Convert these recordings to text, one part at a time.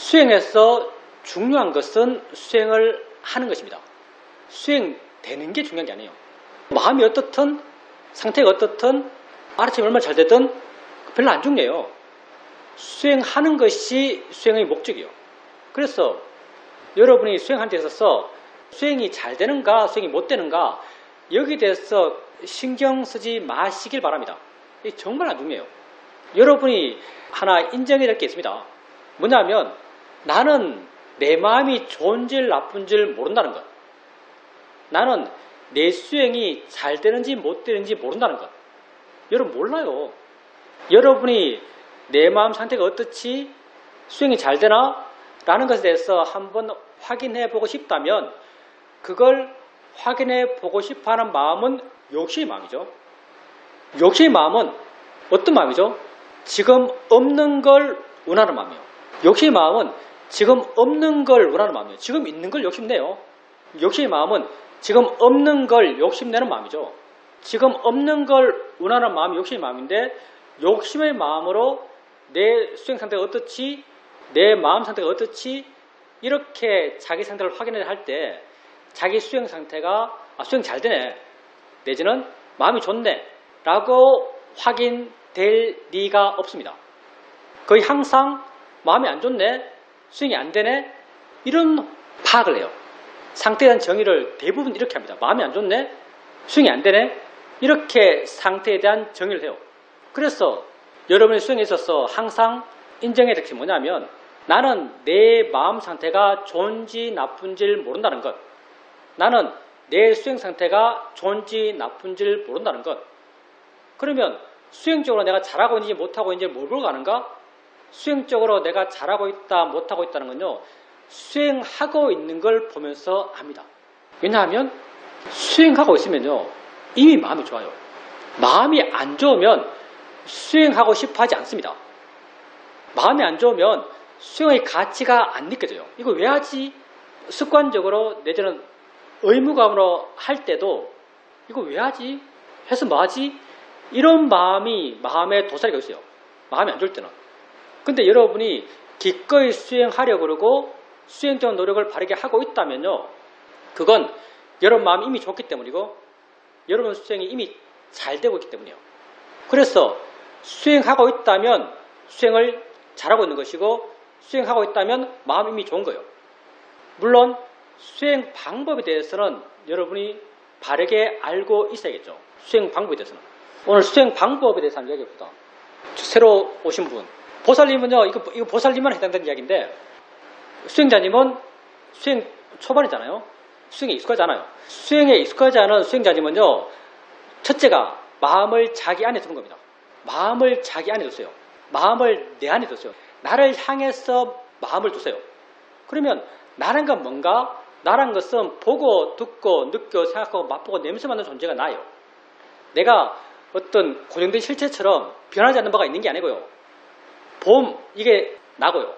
수행에서 중요한 것은 수행을 하는 것입니다. 수행되는 게 중요한 게 아니에요. 마음이 어떻든 상태가 어떻든 아침에 얼마나 잘 되든 별로 안 중요해요. 수행하는 것이 수행의 목적이에요. 그래서 여러분이 수행하는 데 있어서 수행이 잘 되는가 수행이 못 되는가 여기에 대해서 신경 쓰지 마시길 바랍니다. 이게 정말 안 중요해요. 여러분이 하나 인정해야 될 게 있습니다. 뭐냐면 나는 내 마음이 좋은지 나쁜지 모른다는 것. 나는 내 수행이 잘 되는지 못 되는지 모른다는 것. 여러분 몰라요. 여러분이 내 마음 상태가 어떻지? 수행이 잘 되나? 라는 것에 대해서 한번 확인해 보고 싶다면 그걸 확인해 보고 싶어 하는 마음은 욕심의 마음이죠. 욕심의 마음은 어떤 마음이죠? 지금 없는 걸 원하는 마음이에요. 욕심의 마음은 지금 없는 걸 원하는 마음이에요. 지금 있는 걸 욕심내요. 욕심의 마음은 지금 없는 걸 욕심내는 마음이죠. 지금 없는 걸 원하는 마음이 욕심의 마음인데 욕심의 마음으로 내 수행 상태가 어떻지? 내 마음 상태가 어떻지? 이렇게 자기 상태를 확인을 할 때 자기 수행 상태가 수행 잘 되네 내지는 마음이 좋네 라고 확인될 리가 없습니다. 거의 항상 마음이 안 좋네 수행이 안 되네 이런 파악을 해요. 상태에 대한 정의를 대부분 이렇게 합니다. 마음이 안 좋네 수행이 안 되네 이렇게 상태에 대한 정의를 해요. 그래서 여러분의 수행에 있어서 항상 인정해야 될 것이 뭐냐면 나는 내 마음 상태가 좋은지 나쁜지 모른다는 것. 나는 내 수행 상태가 좋은지 나쁜지 모른다는 것. 그러면 수행적으로 내가 잘하고 있는지 못하고 있는지 뭘 보고 가는가? 수행적으로 내가 잘하고 있다 못하고 있다는 건요. 수행하고 있는 걸 보면서 압니다. 왜냐하면 수행하고 있으면요. 이미 마음이 좋아요. 마음이 안 좋으면 수행하고 싶어 하지 않습니다. 마음이 안 좋으면 수행의 가치가 안 느껴져요. 이거 왜 하지? 습관적으로 내지는 의무감으로 할 때도 이거 왜 하지? 해서 뭐 하지? 이런 마음이 마음에 도사리가 있어요. 마음이 안 좋을 때는. 근데 여러분이 기꺼이 수행하려고 그러고 수행적 노력을 바르게 하고 있다면요. 그건 여러분 마음이 이미 좋기 때문이고 여러분 수행이 이미 잘 되고 있기 때문이에요. 그래서 수행하고 있다면 수행을 잘하고 있는 것이고 수행하고 있다면 마음이 이미 좋은 거예요. 물론 수행 방법에 대해서는 여러분이 바르게 알고 있어야겠죠. 수행 방법에 대해서는. 오늘 수행 방법에 대해서 한번 이야기해봅시다. 새로 오신 분. 보살님은요, 이거 보살님만 해당되는 이야기인데 수행자님은 수행 초반이잖아요. 수행에 익숙하지 않아요. 수행에 익숙하지 않은 수행자님은요, 첫째가 마음을 자기 안에 두는 겁니다. 마음을 자기 안에 두세요. 마음을 내 안에 두세요. 나를 향해서 마음을 두세요. 그러면 나란 건 뭔가? 나란 것은 보고 듣고 느껴 생각하고 맛보고 냄새 맡는 존재가 나예요. 내가 어떤 고정된 실체처럼 변하지 않는 바가 있는 게 아니고요. 봄 이게 나고요.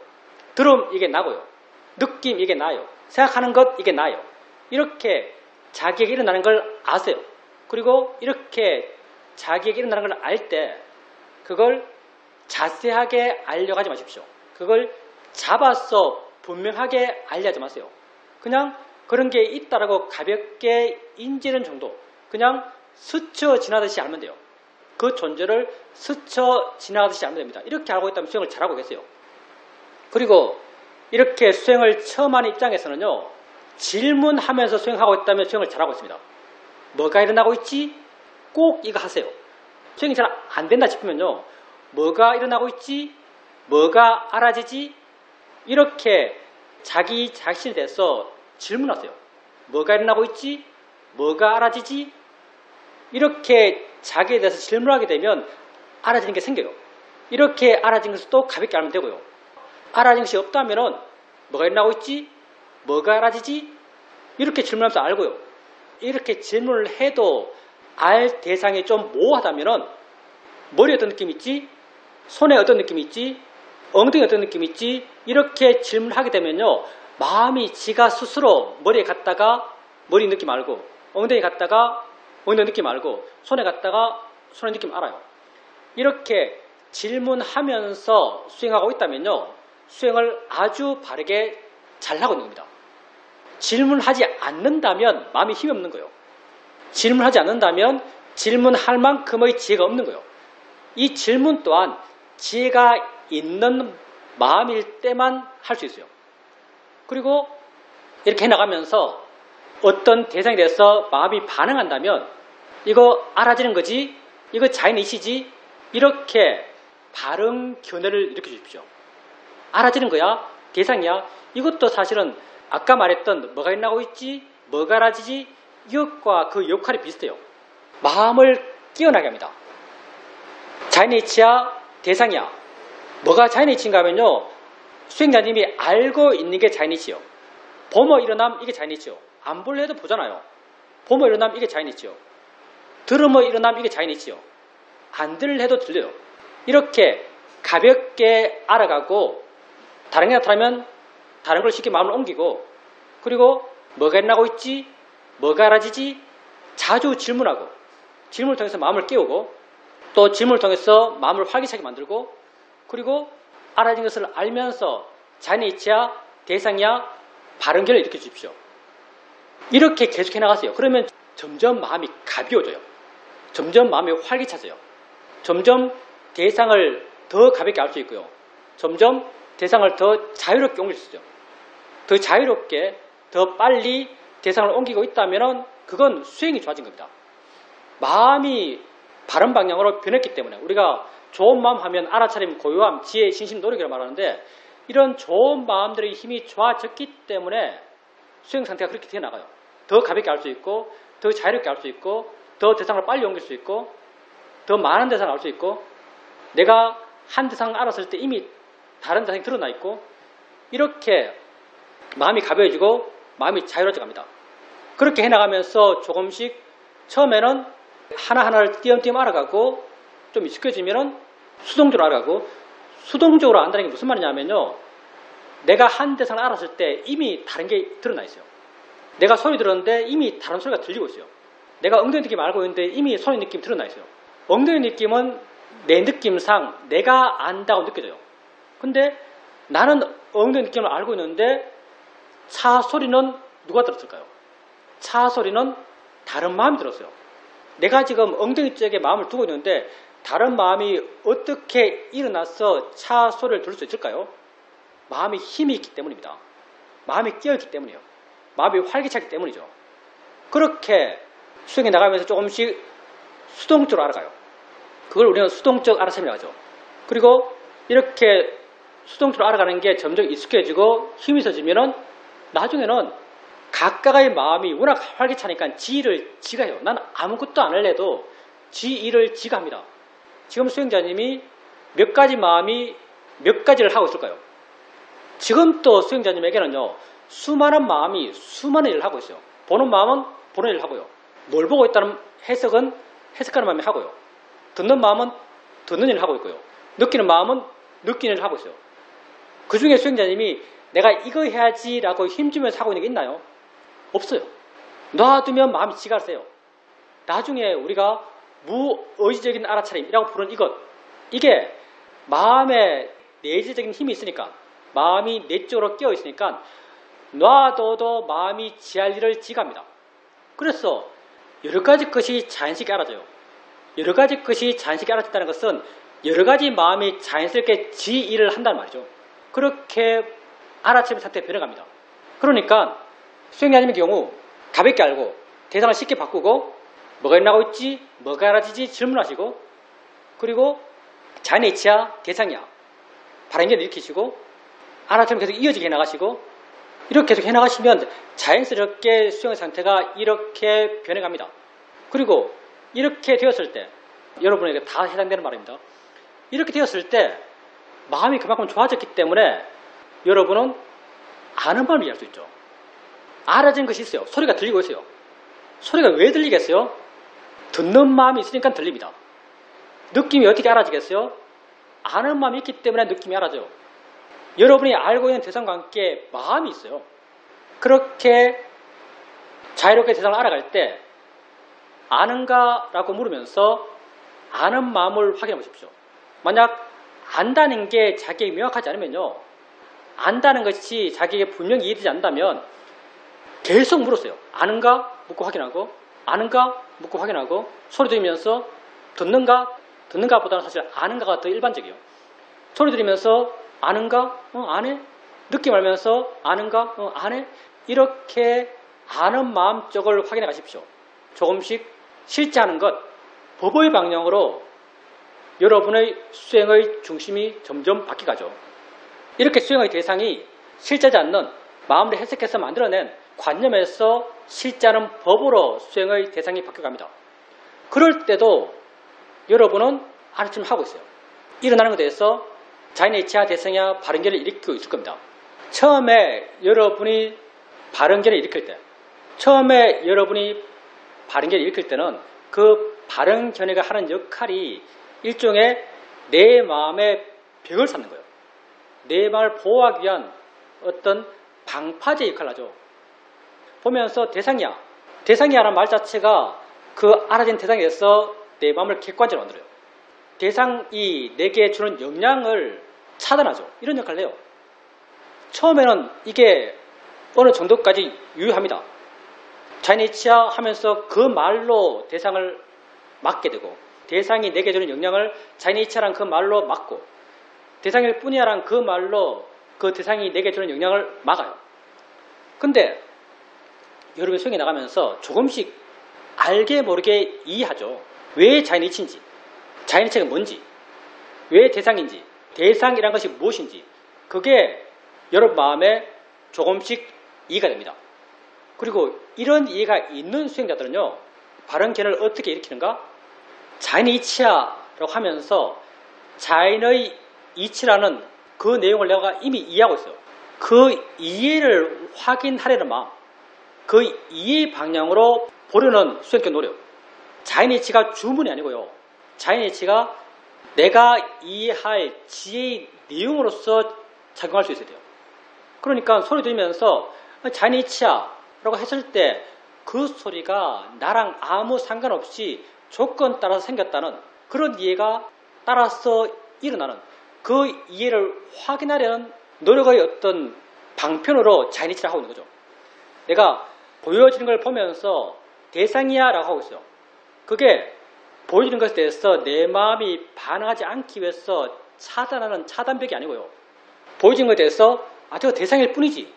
들음 이게 나고요. 느낌 이게 나요. 생각하는 것 이게 나요. 이렇게 자기에게 일어나는 걸 아세요. 그리고 이렇게 자기에게 일어나는 걸 알 때 그걸 자세하게 알려고 하지 마십시오. 그걸 잡아서 분명하게 알려하지 마세요. 그냥 그런 게 있다라고 가볍게 인지는 정도. 그냥 스쳐 지나듯이 알면 돼요. 그 존재를 스쳐 지나가듯이 알면 됩니다. 이렇게 알고 있다면 수행을 잘하고 계세요. 그리고 이렇게 수행을 처음 하는 입장에서는요. 질문하면서 수행하고 있다면 수행을 잘하고 있습니다. 뭐가 일어나고 있지? 꼭 이거 하세요. 수행이 잘 안 된다 싶으면요. 뭐가 일어나고 있지? 뭐가 알아지지? 이렇게 자기 자신에 대해서 질문하세요. 뭐가 일어나고 있지? 뭐가 알아지지? 이렇게 자기에 대해서 질문하게 되면 알아지는 게 생겨요. 이렇게 알아진 것을 또 가볍게 알면 되고요. 알아진 것이 없다면 뭐가 일어나고 있지? 뭐가 알아지지? 이렇게 질문하면서 알고요. 이렇게 질문을 해도 알 대상이 좀 모호하다면 머리에 어떤 느낌이 있지? 손에 어떤 느낌이 있지? 엉덩이에 어떤 느낌이 있지? 이렇게 질문하게 되면요. 마음이 지가 스스로 머리에 갔다가 머리 느낌 알고 엉덩이에 갔다가 엉덩이 느낌 알고 손에 갔다가 손의 느낌 알아요. 이렇게 질문하면서 수행하고 있다면요. 수행을 아주 바르게 잘하고 있는 겁니다. 질문하지 않는다면 마음이 힘이 없는 거예요. 질문하지 않는다면 질문할 만큼의 지혜가 없는 거예요. 이 질문 또한 지혜가 있는 마음일 때만 할 수 있어요. 그리고 이렇게 해나가면서 어떤 대상에 대해서 마음이 반응한다면 이거 알아지는 거지, 이거 자인의식이지, 이렇게 바른 견해를 일으켜 주십시오. 알아지는 거야, 대상이야. 이것도 사실은 아까 말했던 뭐가 일어나고 있지, 뭐가 알아지지, 이것과 그 역할이 비슷해요. 마음을 깨어나게 합니다. 자인의치야, 대상이야. 뭐가 자인의치인가 하면요, 수행자님이 알고 있는 게 자인의치요. 보면 일어남, 이게 자인의치요. 안 볼래 해도 보잖아요. 보면 일어남, 이게 자인의치요. 들으면 일어남, 이게 자인의치요. 안 들을 해도 들려요. 이렇게 가볍게 알아가고 다른 게 나타나면 다른 걸 쉽게 마음을 옮기고, 그리고 뭐가 일어나고 있지, 뭐가 알아지지, 자주 질문하고, 질문을 통해서 마음을 깨우고, 또 질문을 통해서 마음을 활기차게 만들고, 그리고 알아진 것을 알면서 자인의치야, 대상이야, 바른 결을 일으켜 주십시오. 이렇게 계속해 나가세요. 그러면 점점 마음이 가벼워져요. 점점 마음이 활기차져요. 점점 대상을 더 가볍게 알 수 있고요. 점점 대상을 더 자유롭게 옮길 수 있죠. 더 자유롭게, 더 빨리 대상을 옮기고 있다면 그건 수행이 좋아진 겁니다. 마음이 바른 방향으로 변했기 때문에 우리가 좋은 마음 하면 알아차림, 고요함, 지혜, 신심, 노력이라고 말하는데 이런 좋은 마음들의 힘이 좋아졌기 때문에 수행 상태가 그렇게 되어나가요. 더 가볍게 알 수 있고, 더 자유롭게 알 수 있고, 더 대상을 빨리 옮길 수 있고, 더 많은 대상을 알 수 있고, 내가 한 대상을 알았을 때 이미 다른 대상이 드러나 있고, 이렇게 마음이 가벼워지고 마음이 자유로워져 갑니다. 그렇게 해나가면서 조금씩 처음에는 하나하나를 띄엄띄엄 알아가고 좀 익숙해지면 수동적으로 알아가고, 수동적으로 안다는 게 무슨 말이냐면요, 내가 한 대상을 알았을 때 이미 다른 게 드러나 있어요. 내가 소리 들었는데 이미 다른 소리가 들리고 있어요. 내가 엉덩이 느낌 알고 있는데 이미 손의 느낌 드러나 있어요. 엉덩이 느낌은 내 느낌상 내가 안다고 느껴져요. 근데 나는 엉덩이 느낌을 알고 있는데 차 소리는 누가 들었을까요? 차 소리는 다른 마음이 들었어요. 내가 지금 엉덩이 쪽에 마음을 두고 있는데 다른 마음이 어떻게 일어나서 차 소리를 들을 수 있을까요? 마음이 힘이 있기 때문입니다. 마음이 깨어있기 때문이에요. 마음이 활기차기 때문이죠. 그렇게 수행해 나가면서 조금씩 수동적으로 알아가요. 그걸 우리는 수동적 알아차림이라고 하죠. 그리고 이렇게 수동적으로 알아가는 게 점점 익숙해지고 힘이 있어지면은 나중에는 각각의 마음이 워낙 활기차니까 지 일을 지가 해요. 난 아무것도 안 할래도 지 일을 지가 합니다. 지금 수행자님이 몇 가지 마음이 몇 가지를 하고 있을까요? 지금 또 수행자님에게는요, 수많은 마음이 수많은 일을 하고 있어요. 보는 마음은 보는 일을 하고요. 뭘 보고 있다는 해석은 해석하는 마음이 하고요. 듣는 마음은 듣는 일을 하고 있고요. 느끼는 마음은 느끼는 일을 하고 있어요. 그 중에 수행자님이 내가 이거 해야지라고 힘주면서 하고 있는 게 있나요? 없어요. 놔두면 마음이 지가 세요. 나중에 우리가 무의지적인 알아차림이라고 부르는 이것, 이게 마음에 내재적인 힘이 있으니까, 마음이 내적으로 깨어 있으니까 놔둬도 마음이 지할 일을 지갑니다. 그래서 여러 가지 것이 자연스럽게 알아져요. 여러 가지 것이 자연스럽게 알아진다는 것은 여러 가지 마음이 자연스럽게 지 일을 한다는 말이죠. 그렇게 알아차림 상태에 변해갑니다. 그러니까 수행자님의 경우 가볍게 알고 대상을 쉽게 바꾸고 뭐가 일어나고 있지, 뭐가 알아지지 질문하시고, 그리고 자인의치야, 대상이야, 바람결을 일으키시고 알아차림 계속 이어지게 해나가시고, 이렇게 계속 해나가시면 자연스럽게 수행의 상태가 이렇게 변해갑니다. 그리고 이렇게 되었을 때, 여러분에게 다 해당되는 말입니다. 이렇게 되었을 때 마음이 그만큼 좋아졌기 때문에 여러분은 아는 마음을 이해할 수 있죠. 알아진 것이 있어요. 소리가 들리고 있어요. 소리가 왜 들리겠어요? 듣는 마음이 있으니까 들립니다. 느낌이 어떻게 알아지겠어요? 아는 마음이 있기 때문에 느낌이 알아져요. 여러분이 알고 있는 대상과 함께 마음이 있어요. 그렇게 자유롭게 대상을 알아갈 때 아는가? 라고 물으면서 아는 마음을 확인해 보십시오. 만약 안다는 게 자기에게 명확하지 않으면요, 안다는 것이 자기에게 분명히 이해되지 않는다면 계속 물었어요. 아는가? 묻고 확인하고, 아는가? 묻고 확인하고, 소리 들으면서 듣는가? 듣는가 보다는 사실 아는가가 더 일반적이에요. 소리 들으면서 아는가? 안 해? 느낌 알면서 아는가? 안 해? 이렇게 아는 마음 쪽을 확인해 가십시오. 조금씩 실제 하는 것, 법의 방향으로 여러분의 수행의 중심이 점점 바뀌가죠. 이렇게 수행의 대상이 실제하지 않는 마음을 해석해서 만들어낸 관념에서 실제하는 법으로 수행의 대상이 바뀌어갑니다. 그럴 때도 여러분은 알아차림 하고 있어요. 일어나는 것에 대해서 자인의 이치와 대상이야 바른견을 일으키고 있을 겁니다. 처음에 여러분이 바른견을 일으킬 때, 처음에 여러분이 바른견을 일으킬 때는 그 바른견해가 하는 역할이 일종의 내 마음의 벽을 쌓는 거예요. 내 마음을 보호하기 위한 어떤 방파제 역할을 하죠. 보면서 대상이야. 대상이야라는 말 자체가 그 알아진 대상에서 내 마음을 객관적으로 만들어요. 대상이 내게 주는 영향을 차단하죠. 이런 역할을 해요. 처음에는 이게 어느 정도까지 유효합니다. 자이니치야 하면서 그 말로 대상을 막게 되고, 대상이 내게 주는 영향을 자이니치야란 그 말로 막고, 대상일 뿐이야란 그 말로 그 대상이 내게 주는 영향을 막아요. 근데 여러분이 수행해 나가면서 조금씩 알게 모르게 이해하죠. 왜 자이니치인지, 자이니치가 뭔지, 왜 대상인지, 대상이란 것이 무엇인지, 그게 여러분 마음에 조금씩 이해가 됩니다. 그리고 이런 이해가 있는 수행자들은요, 바른견을 어떻게 일으키는가? 자인의 이치야라고 하면서 자인의 이치라는 그 내용을 내가 이미 이해하고 있어요. 그 이해를 확인하려는 마음, 그 이해 방향으로 보려는 수행적 노력. 자인의 이치가 주문이 아니고요. 자인의 이치가 내가 이해할 지혜의 내용으로서 작용할 수 있어야 돼요. 그러니까 소리 들으면서 자인의 이치야라고 했을 때 그 소리가 나랑 아무 상관없이 조건 따라서 생겼다는 그런 이해가 따라서 일어나는 그 이해를 확인하려는 노력의 어떤 방편으로 자이니치를 하고 있는 거죠. 내가 보여지는 걸 보면서 대상이야 라고 하고 있어요. 그게 보여지는 것에 대해서 내 마음이 반응하지 않기 위해서 차단하는 차단벽이 아니고요. 보여지는 것에 대해서 저거 대상일 뿐이지.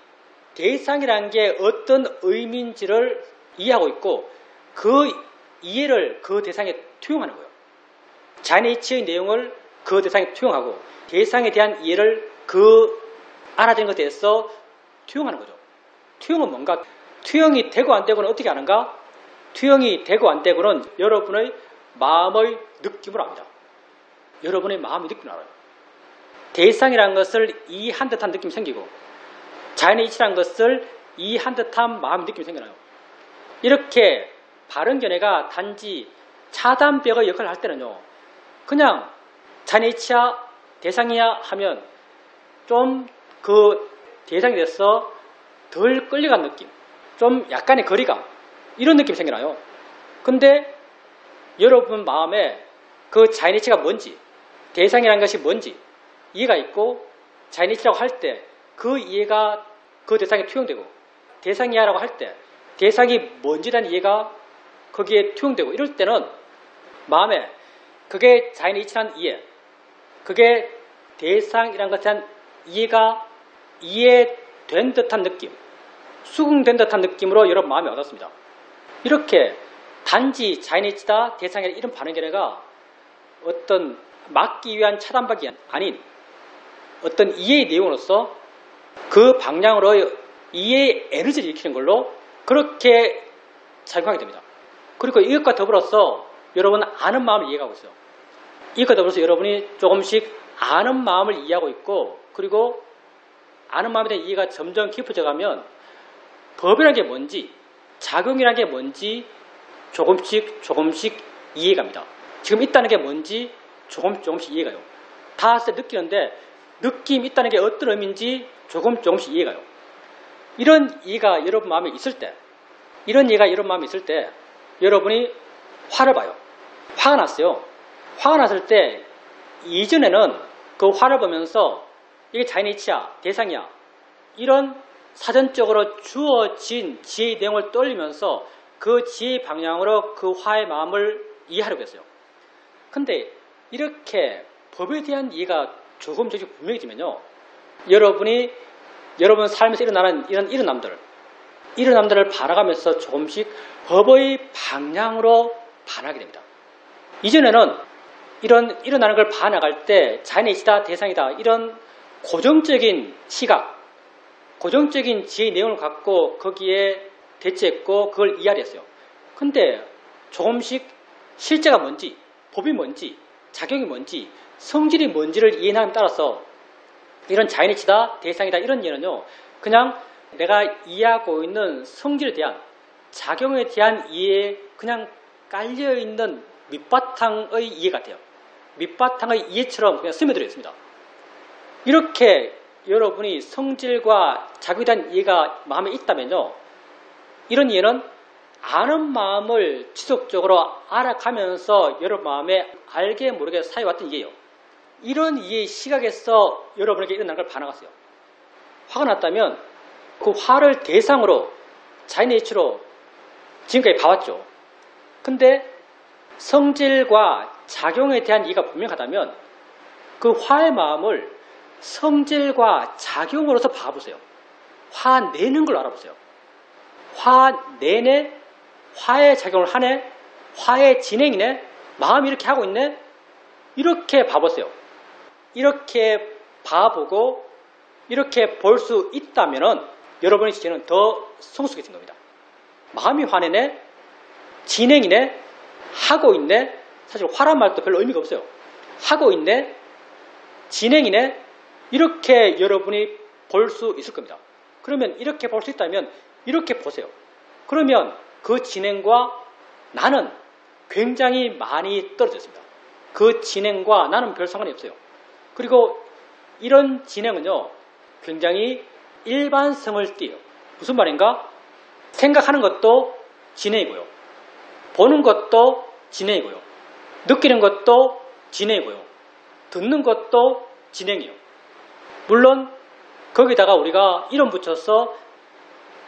대상이라는 게 어떤 의미인지를 이해하고 있고 그 이해를 그 대상에 투영하는 거예요. 자이니치의 내용을 그 대상에 투영하고 대상에 대한 이해를 그 알아지는 것에 대해서 투영하는 거죠. 투영은 뭔가? 투영이 되고 안 되고는 어떻게 아는가? 투영이 되고 안 되고는 여러분의 마음의 느낌으로 압니다. 여러분의 마음의 느낌으로 알아요. 대상이라는 것을 이해한 듯한 느낌이 생기고 자연의 이치라는 것을 이해한 듯한 마음의 느낌이 생겨나요. 이렇게 바른견해가 단지 차단벽의 역할을 할 때는요, 그냥 자연의 이치야, 대상이야 하면 좀 그 대상이 돼서 덜 끌려간 느낌, 좀 약간의 거리감, 이런 느낌이 생겨나요. 근데 여러분 마음에 그 자이니치가 뭔지, 대상이라는 것이 뭔지 이해가 있고 자이니치라고 할 때 그 이해가 그 대상에 투영되고 대상이야라고 할 때 대상이 뭔지에 대한 이해가 거기에 투영되고 이럴 때는 마음에 그게 자이니치라는 이해, 그게 대상이라는 것에 대한 이해가 이해된 듯한 느낌, 수긍된 듯한 느낌으로 여러분 마음에 와닿습니다. 이렇게 단지 자이니치다, 대상이다 이런 반응견해가 어떤 막기 위한 차단박이 아닌 어떤 이해의 내용으로서 그 방향으로 이해의 에너지를 일으키는 걸로 그렇게 작용하게 됩니다. 그리고 이것과 더불어서 여러분은 아는 마음을 이해하고 있어요. 이것과 더불어서 여러분이 조금씩 아는 마음을 이해하고 있고 그리고 아는 마음에 대한 이해가 점점 깊어져 가면 법이라는 게 뭔지 작용이라는 게 뭔지 조금씩 이해갑니다. 지금 있다는 게 뭔지 조금씩 이해가요. 닿았을 때 느끼는데 느낌 있다는 게 어떤 의미인지 조금씩 이해가요. 이런 이해가 여러분 마음에 있을 때, 이런 이해가 여러분 마음에 있을 때 여러분이 화를 봐요. 화가 났어요. 화가 났을 때 이전에는 그 화를 보면서 이게 자이니치야, 대상이야 이런 사전적으로 주어진 지혜의 내용을 떠올리면서 그 지혜의 방향으로 그 화의 마음을 이해하려고 했어요. 근데 이렇게 법에 대한 이해가 조금씩 분명해지면요. 여러분 삶에서 일어나는 이런 일어남들을 바라가면서 조금씩 법의 방향으로 반하게 됩니다. 이전에는 이런 일어나는 걸 봐나갈 때 자연의 이치다, 대상이다 이런 고정적인 시각, 고정적인 지혜의 내용을 갖고 거기에 대처했고 그걸 이해하려 했어요. 근데 조금씩 실제가 뭔지, 법이 뭔지, 작용이 뭔지, 성질이 뭔지를 이해함에 따라서 이런 자연의 이치다, 대상이다 이런 이해는요. 그냥 내가 이해하고 있는 성질에 대한, 작용에 대한 이해에 그냥 깔려있는 밑바탕의 이해 같아요. 밑바탕의 이해처럼 그냥 스며들어 있습니다. 이렇게 여러분이 성질과 작용에 대한 이해가 마음에 있다면요. 이런 이해는 아는 마음을 지속적으로 알아가면서 여러분 마음에 알게 모르게 쌓여왔던 이해예요. 이런 이해의 시각에서 여러분에게 일어나는 걸 반항하세요. 화가 났다면 그 화를 대상으로 자연의 이치로 지금까지 봐왔죠. 근데 성질과 작용에 대한 이해가 분명하다면 그 화의 마음을 성질과 작용으로서 봐보세요. 화내는 걸 알아보세요. 화내네, 화의 작용을 하네, 화의 진행이네, 마음이 이렇게 하고 있네, 이렇게 봐보세요. 이렇게 봐보고 이렇게 볼 수 있다면 여러분의 지혜는 더 성숙해진 겁니다. 마음이 화내네, 진행이네, 하고 있네, 사실 화란 말도 별로 의미가 없어요. 하고 있네, 진행이네, 이렇게 여러분이 볼 수 있을 겁니다. 그러면 이렇게 볼 수 있다면 이렇게 보세요. 그러면 그 진행과 나는 굉장히 많이 떨어졌습니다. 그 진행과 나는 별 상관이 없어요. 그리고 이런 진행은요, 굉장히 일반성을 띠요. 무슨 말인가? 생각하는 것도 진행이고요. 보는 것도 진행이고요. 느끼는 것도 진행이고요. 듣는 것도 진행이에요. 물론 거기다가 우리가 이름 붙여서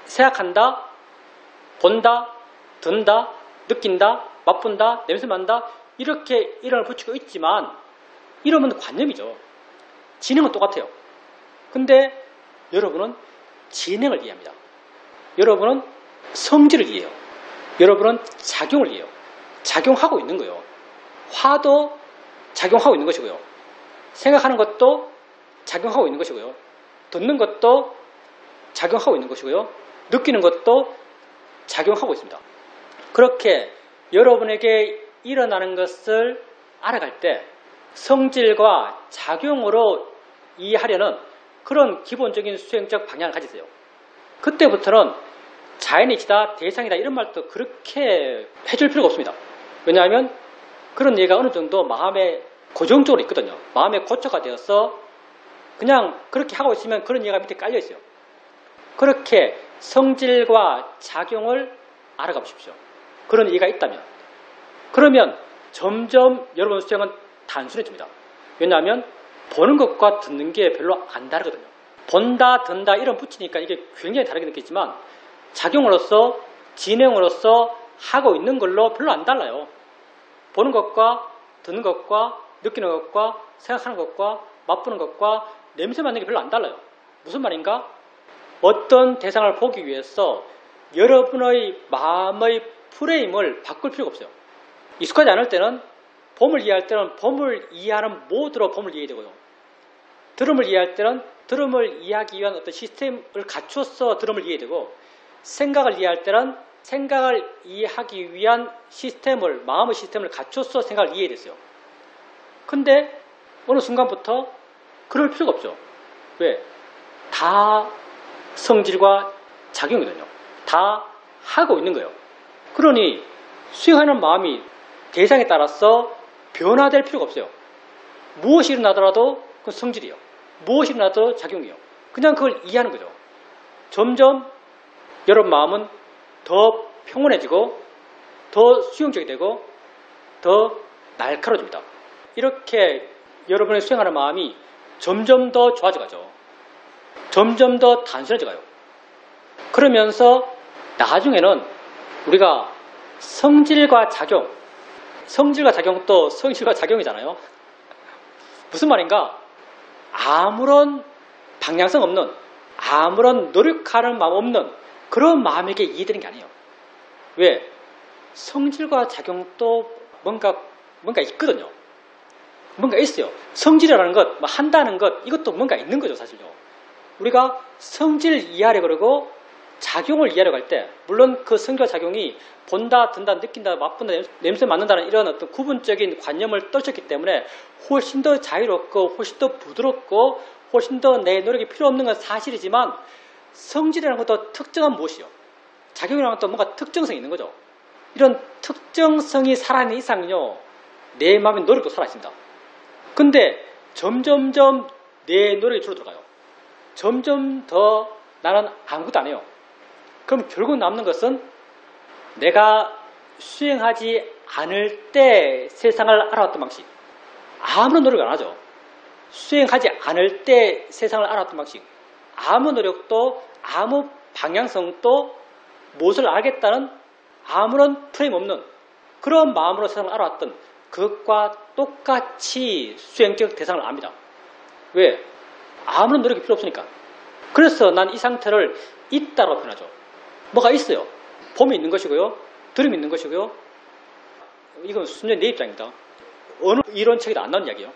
생각한다, 본다, 든다, 느낀다, 맛본다, 냄새 맡는다 이렇게 이름을 붙이고 있지만 이름은 관념이죠. 진행은 똑같아요. 근데 여러분은 진행을 이해합니다. 여러분은 성질을 이해해요. 여러분은 작용을 이해해요. 작용하고 있는 거예요. 화도 작용하고 있는 것이고요. 생각하는 것도 작용하고 있는 것이고요. 듣는 것도 작용하고 있는 것이고요. 느끼는 것도 작용하고 있습니다. 그렇게 여러분에게 일어나는 것을 알아갈 때 성질과 작용으로 이해하려는 그런 기본적인 수행적 방향을 가지세요. 그때부터는 자연의 이치다, 대상이다 이런 말도 그렇게 해줄 필요가 없습니다. 왜냐하면 그런 얘기가 어느 정도 마음에 고정적으로 있거든요. 마음에 고쳐가 되어서 그냥 그렇게 하고 있으면 그런 얘기가 밑에 깔려 있어요. 그렇게 성질과 작용을 알아가 보십시오. 그런 이해가 있다면. 그러면 점점 여러분 수행은 단순해집니다. 왜냐하면 보는 것과 듣는 게 별로 안 다르거든요. 본다, 든다 이런 붙이니까 이게 굉장히 다르게 느끼지만 작용으로서, 진행으로서 하고 있는 걸로 별로 안 달라요. 보는 것과 듣는 것과 느끼는 것과 생각하는 것과 맛보는 것과 냄새 맡는 게 별로 안 달라요. 무슨 말인가? 어떤 대상을 보기 위해서 여러분의 마음의 프레임을 바꿀 필요가 없어요. 익숙하지 않을 때는 봄을 이해할 때는 봄을 이해하는 모드로 봄을 이해되고요. 들음을 이해할 때는 들음을 이해하기 위한 어떤 시스템을 갖추어서 들음을 이해되고 생각을 이해할 때는 생각을 이해하기 위한 시스템을, 마음의 시스템을 갖춰서 생각을 이해됐어요. 근데 어느 순간부터 그럴 필요가 없죠. 왜? 다 성질과 작용이거든요. 다 하고 있는 거예요. 그러니 수행하는 마음이 대상에 따라서 변화될 필요가 없어요. 무엇이 일어나더라도 그건 성질이에요. 무엇이 일어나도 작용이에요. 그냥 그걸 이해하는 거죠. 점점 여러분 마음은 더 평온해지고 더 수용적이 되고 더 날카로워집니다. 이렇게 여러분의 수행하는 마음이 점점 더 좋아져가죠. 점점 더 단순해져 가요. 그러면서 나중에는 우리가 성질과 작용, 성질과 작용도 성질과 작용이잖아요. 무슨 말인가? 아무런 방향성 없는, 아무런 노력하는 마음 없는 그런 마음에게 이해되는 게 아니에요. 왜? 성질과 작용도 뭔가 있거든요. 뭔가 있어요. 성질이라는 것, 한다는 것, 이것도 뭔가 있는 거죠, 사실요. 우리가 성질 이해하려고 그러고 작용을 이해하려고 할 때, 물론 그 성질과 작용이 본다, 든다, 느낀다, 맛본다, 냄새 맡는다는 이런 어떤 구분적인 관념을 떨쳤기 때문에 훨씬 더 자유롭고, 훨씬 더 부드럽고, 훨씬 더 내 노력이 필요 없는 건 사실이지만, 성질이라는 것도 특정한 무엇이요? 작용이라는 것도 뭔가 특정성이 있는 거죠. 이런 특정성이 살아있는 이상요, 내 마음의 노력도 살아있습니다. 근데 점점점 내 노력이 줄어들어가요. 점점 더 나는 아무것도 안 해요. 그럼 결국 남는 것은 내가 수행하지 않을 때 세상을 알아왔던 방식. 아무런 노력 안 하죠. 수행하지 않을 때 세상을 알아왔던 방식. 아무 노력도 아무 방향성도 무엇을 알겠다는 아무런 프레임 없는 그런 마음으로 세상을 알아왔던 그것과 똑같이 수행적 대상을 압니다. 왜? 아무런 노력이 필요 없으니까. 그래서 난 이 상태를 있다고 표현하죠. 뭐가 있어요. 봄이 있는 것이고요. 들음이 있는 것이고요. 이건 순전히 내 입장입니다. 어느 이론책에도 안 나오는 이야기예요.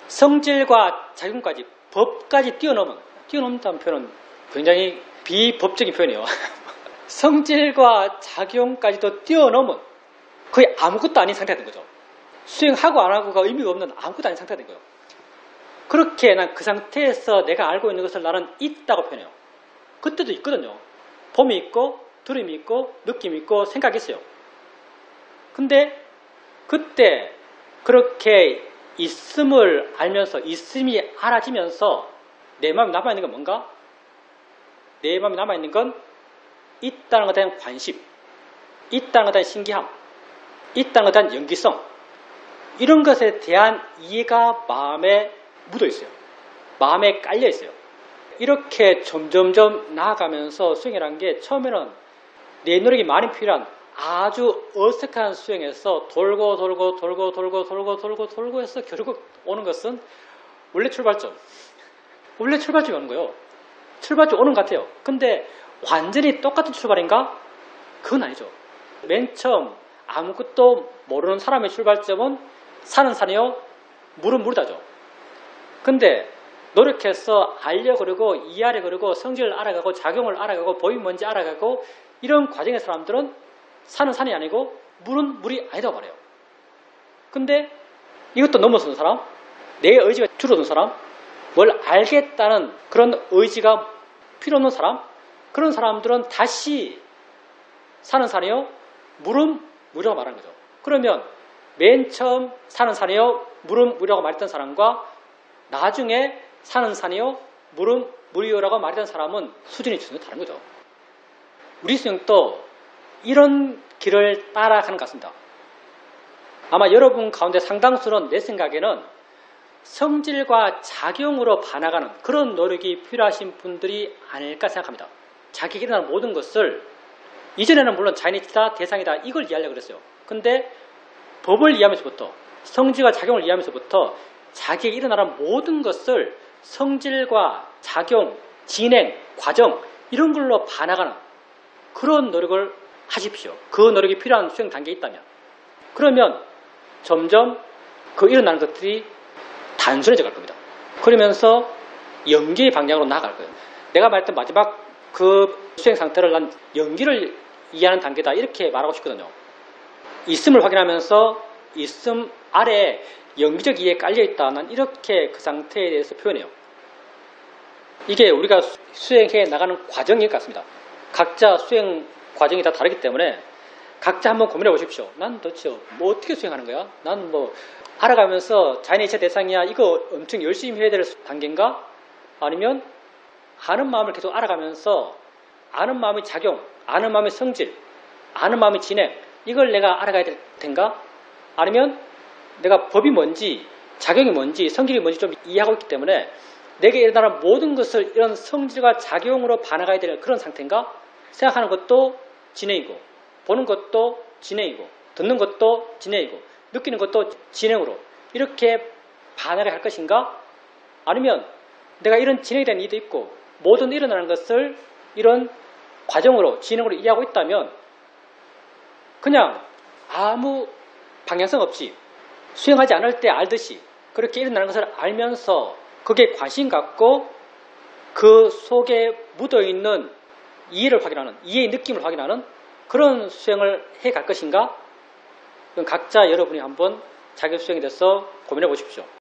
성질과 작용까지, 법까지 뛰어넘는다는 표현은 굉장히 비법적인 표현이에요. 성질과 작용까지도 뛰어넘은 거의 아무것도 아닌 상태가 된 거죠. 수행하고 안 하고가 의미가 없는 아무것도 아닌 상태가 된 거예요. 그렇게 난 그 상태에서 내가 알고 있는 것을 나는 있다고 표현해요. 그때도 있거든요. 봄이 있고, 들음이 있고, 느낌이 있고, 생각이 있어요. 근데 그때 그렇게 있음을 알면서, 있음이 알아지면서 내 마음에 남아있는 건 뭔가? 내 마음에 남아있는 건 있다는 것에 대한 관심, 있다는 것에 대한 신기함, 있다는 것에 대한 연기성, 이런 것에 대한 이해가 마음에 묻어 있어요. 마음에 깔려 있어요. 이렇게 점점점 나아가면서 수행이라는 게 처음에는 내 노력이 많이 필요한 아주 어색한 수행에서 돌고 해서 결국 오는 것은 원래 출발점이 오는 거예요. 출발점 오는 것 같아요. 근데 완전히 똑같은 출발인가? 그건 아니죠. 맨 처음 아무것도 모르는 사람의 출발점은 산은 산이요, 물은 물다죠. 근데 노력해서 알려고 그러고 이해하려고 그러고 성질을 알아가고 작용을 알아가고 법이 뭔지 알아가고 이런 과정의 사람들은 산은 산이 아니고 물은 물이 아니다고 말해요. 근데 이것도 넘어서는 사람, 내 의지가 줄어든 사람, 뭘 알겠다는 그런 의지가 필요 없는 사람, 그런 사람들은 다시 산은 산이요, 물은 물이라고 말하는 거죠. 그러면 맨 처음 산은 산이요, 물은 물이라고 말했던 사람과 나중에 산은 산이요, 물은 물이요라고 말했던 사람은 수준이 전혀 다른 거죠. 우리 수행도 이런 길을 따라가는 것 같습니다. 아마 여러분 가운데 상당수는 내 생각에는 성질과 작용으로 반화가는 그런 노력이 필요하신 분들이 아닐까 생각합니다. 자기에게 일어나는 모든 것을 이전에는 물론 자연이다, 대상이다 이걸 이해하려고 그랬어요. 근데 법을 이해하면서부터 성질과 작용을 이해하면서부터 자기에게 일어나는 모든 것을 성질과 작용, 진행, 과정 이런 걸로 반화가는 그런 노력을 하십시오. 그 노력이 필요한 수행 단계에 있다면. 그러면 점점 그 일어나는 것들이 단순해져 갈 겁니다. 그러면서 연기의 방향으로 나아갈 거예요. 내가 말했던 마지막 그 수행 상태를 난 연기를 이해하는 단계다 이렇게 말하고 싶거든요. 있음을 확인하면서 있음 아래에 연기적 이해에 깔려있다. 난 이렇게 그 상태에 대해서 표현해요. 이게 우리가 수행해 나가는 과정일 것 같습니다. 각자 수행 과정이 다 다르기 때문에 각자 한번 고민해 보십시오. 난 도대체 뭐 어떻게 수행하는 거야? 난 뭐 알아가면서 자연의 이체 대상이야. 이거 엄청 열심히 해야 될 단계인가? 아니면 아는 마음을 계속 알아가면서 아는 마음의 작용, 아는 마음의 성질, 아는 마음의 진행 이걸 내가 알아가야 될 텐가? 아니면 내가 법이 뭔지, 작용이 뭔지, 성질이 뭔지 좀 이해하고 있기 때문에 내게 일어나는 모든 것을 이런 성질과 작용으로 반응해야 되는 그런 상태인가? 생각하는 것도 진행이고, 보는 것도 진행이고, 듣는 것도 진행이고, 느끼는 것도 진행으로 이렇게 반응을 할 것인가? 아니면 내가 이런 진행에 대한 이해도 있고 모든 일어나는 것을 이런 과정으로 진행으로 이해하고 있다면 그냥 아무 방향성 없이 수행하지 않을 때 알듯이 그렇게 일어나는 것을 알면서 거기에 관심 갖고 그 속에 묻어있는 이해를 확인하는, 이해의 느낌을 확인하는 그런 수행을 해갈 것인가? 각자 여러분이 한번 자기 수행에 대해서 고민해 보십시오.